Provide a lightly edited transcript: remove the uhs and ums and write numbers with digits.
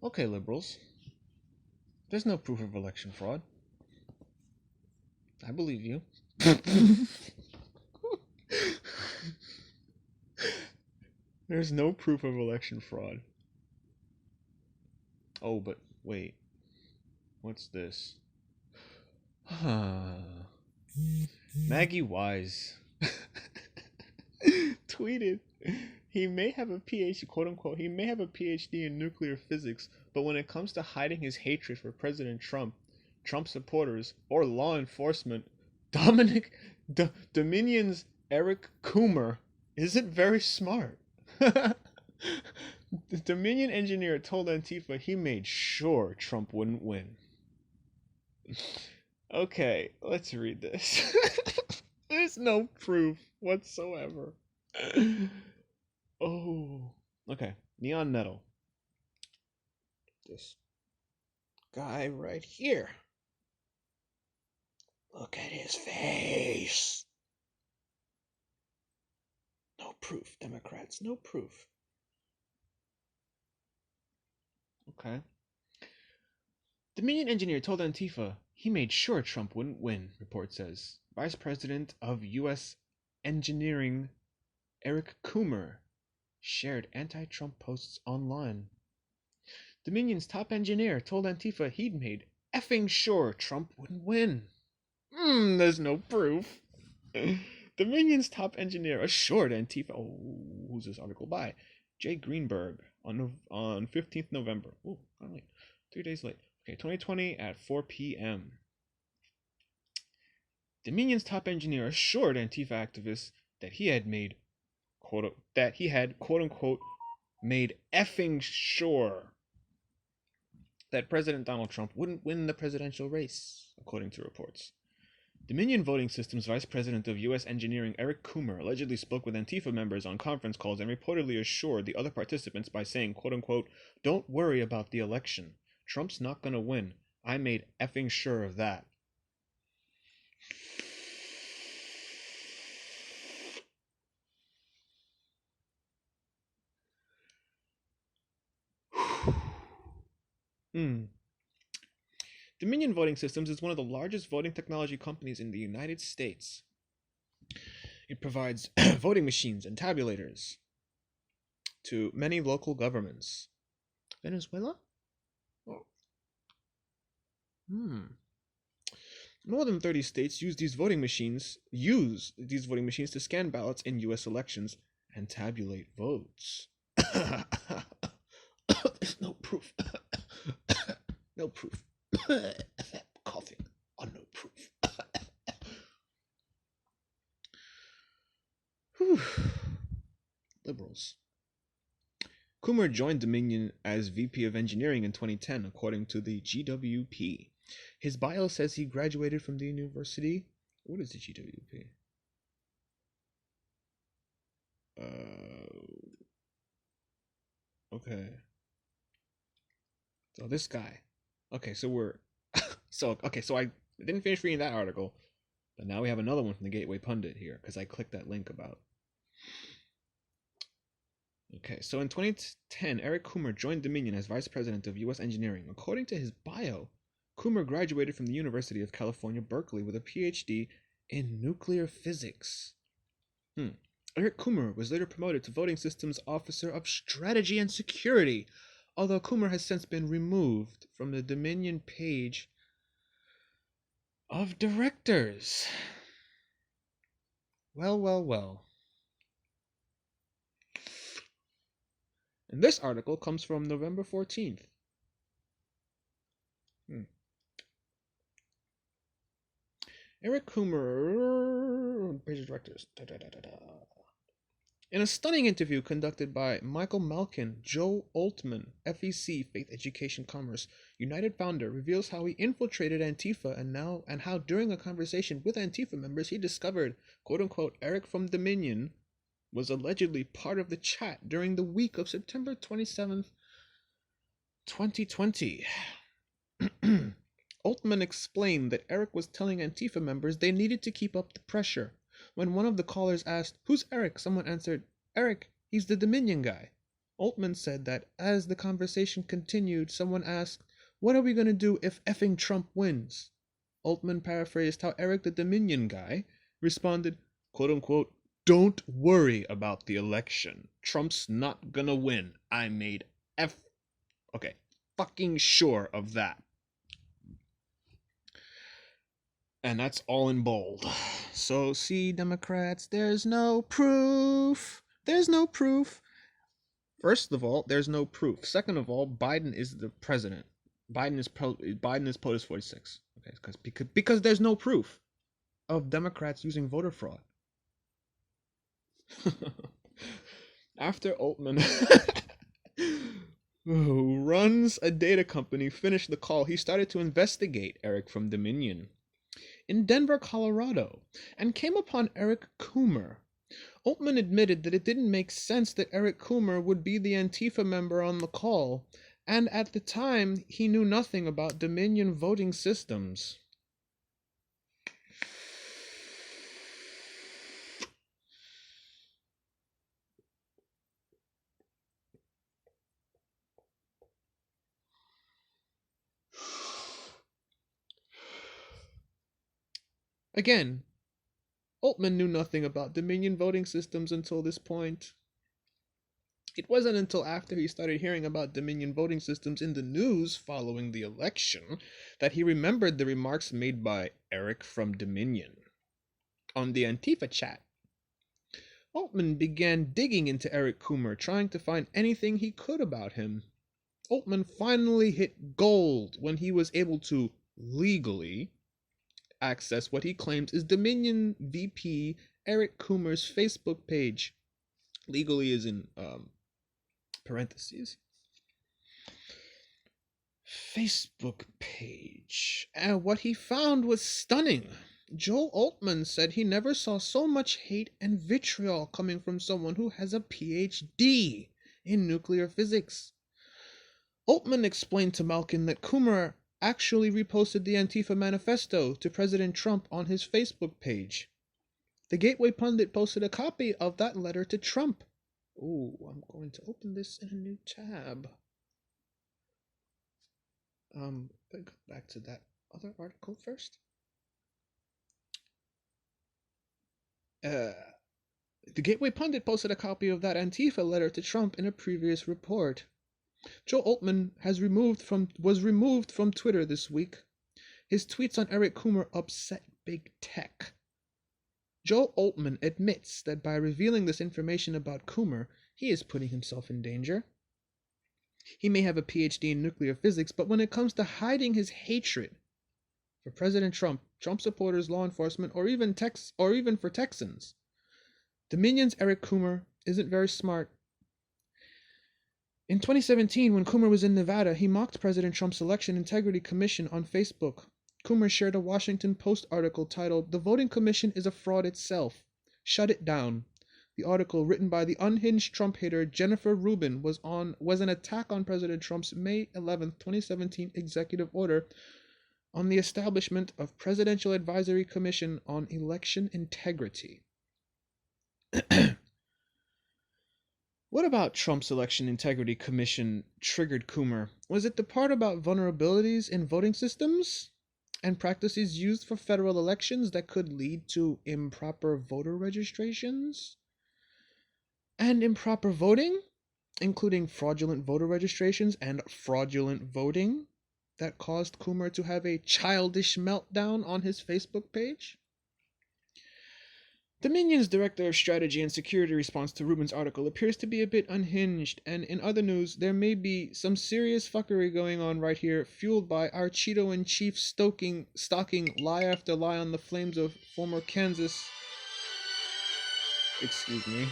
Okay, liberals. There's no proof of election fraud. I believe you. There's no proof of election fraud. Oh, but wait. What's this? Maggie Wise tweeted he may have a PhD, quote unquote, he may have a PhD in nuclear physics, but when it comes to hiding his hatred for President Trump, Trump supporters, or law enforcement, Dominion's Eric Coomer isn't very smart. The Dominion engineer told Antifa he made sure Trump wouldn't win. Okay, let's read this. There's no proof whatsoever. Oh, okay. Neon Nettle. This guy right here. Look at his face. No proof, Democrats. No proof. Okay. Dominion engineer told Antifa he made sure Trump wouldn't win, report says. Vice President of U.S. Engineering Eric Coomer shared anti-Trump posts online. Dominion's top engineer told Antifa he'd made effing sure Trump wouldn't win. There's no proof. Dominion's top engineer assured Antifa. Oh, who's this article by? Jay Greenberg on 15th November. Oh, kind of late. 3 days late. Okay, 2020 at 4 p.m. Dominion's top engineer assured Antifa activists that he had quote unquote made effing sure that President Donald Trump wouldn't win the presidential race, according to reports. Dominion Voting Systems Vice President of U.S. Engineering Eric Coomer allegedly spoke with Antifa members on conference calls and reportedly assured the other participants by saying, quote unquote, "Don't worry about the election. Trump's not gonna win. I made effing sure of that." Dominion Voting Systems is one of the largest voting technology companies in the United States. It provides voting machines and tabulators to many local governments. Venezuela? Oh. More than 30 states use these voting machines to scan ballots in U.S. elections and tabulate votes. There's no proof. No proof. Coughing on no proof. Liberals. Coomer joined Dominion as VP of Engineering in 2010, according to the GWP. His bio says he graduated from the university. What is the GWP? Okay. So this guy. Okay, so we're so I didn't finish reading that article, but now we have another one from the Gateway Pundit here because I clicked that link about. Okay, so in 2010, Eric Coomer joined Dominion as Vice President of U.S. Engineering. According to his bio, Coomer graduated from the University of California, Berkeley with a PhD in nuclear physics. Eric Coomer was later promoted to Voting Systems Officer of Strategy and Security, although Coomer has since been removed from the Dominion page of directors. Well. And this article comes from November 14th. Eric Coomer, page of directors. In a stunning interview conducted by Michael Malkin, Joe Altman, FEC, Faith Education Commerce, United founder, reveals how he infiltrated Antifa and how during a conversation with Antifa members he discovered, quote unquote, Eric from Dominion was allegedly part of the chat during the week of September 27th, 2020. Altman explained that Eric was telling Antifa members they needed to keep up the pressure. When one of the callers asked, "Who's Eric?" someone answered, "Eric, he's the Dominion guy." Altman said that as the conversation continued, someone asked, "What are we going to do if effing Trump wins?" Altman paraphrased how Eric the Dominion guy responded, quote unquote, "Don't worry about the election. Trump's not gonna win. I made okay, fucking sure of that." And that's all in bold. So, see, Democrats, there's no proof. There's no proof. First of all, there's no proof. Second of all, Biden is the president. Biden is POTUS 46. Okay, because there's no proof of Democrats using voter fraud. After Altman, who runs a data company, finished the call, he started to investigate Eric from Dominion in Denver, Colorado, and came upon Eric Coomer. Altman admitted that it didn't make sense that Eric Coomer would be the Antifa member on the call, and at the time he knew nothing about Dominion voting systems. Again, Altman knew nothing about Dominion voting systems until this point. It wasn't until after he started hearing about Dominion voting systems in the news following the election that he remembered the remarks made by Eric from Dominion on the Antifa chat. Altman began digging into Eric Coomer, trying to find anything he could about him. Altman finally hit gold when he was able to legally access what he claims is Dominion VP Eric Coomer's Facebook page. Legally is in parentheses. Facebook page. And what he found was stunning. Joel Altman said he never saw so much hate and vitriol coming from someone who has a PhD in nuclear physics. Altman explained to Malkin that Coomer actually reposted the Antifa manifesto to President Trump on his Facebook page. The Gateway Pundit posted a copy of that letter to Trump. Ooh, I'm going to open this in a new tab. Go back to that other article first. The Gateway Pundit posted a copy of that Antifa letter to Trump in a previous report. Joe Altman was removed from Twitter this week. His tweets on Eric Coomer upset big tech. Joe Altman admits that by revealing this information about Coomer, he is putting himself in danger. He may have a PhD in nuclear physics, but when it comes to hiding his hatred for President Trump, Trump supporters, law enforcement, or even for Texans, Dominion's Eric Coomer isn't very smart. In 2017, when Coomer was in Nevada, he mocked President Trump's Election Integrity Commission on Facebook. Coomer shared a Washington Post article titled, "The Voting Commission is a Fraud Itself. Shut it down." The article, written by the unhinged Trump hater Jennifer Rubin, was an attack on President Trump's May 11, 2017 executive order on the establishment of Presidential Advisory Commission on Election Integrity. What about Trump's Election Integrity Commission triggered Coomer? Was it the part about vulnerabilities in voting systems and practices used for federal elections that could lead to improper voter registrations and improper voting, including fraudulent voter registrations and fraudulent voting, that caused Coomer to have a childish meltdown on his Facebook page? Dominion's Director of Strategy and Security response to Rubin's article appears to be a bit unhinged, and in other news, there may be some serious fuckery going on right here, fueled by our Cheeto-in-Chief stalking lie after lie on the flames of former Kansas... Excuse me.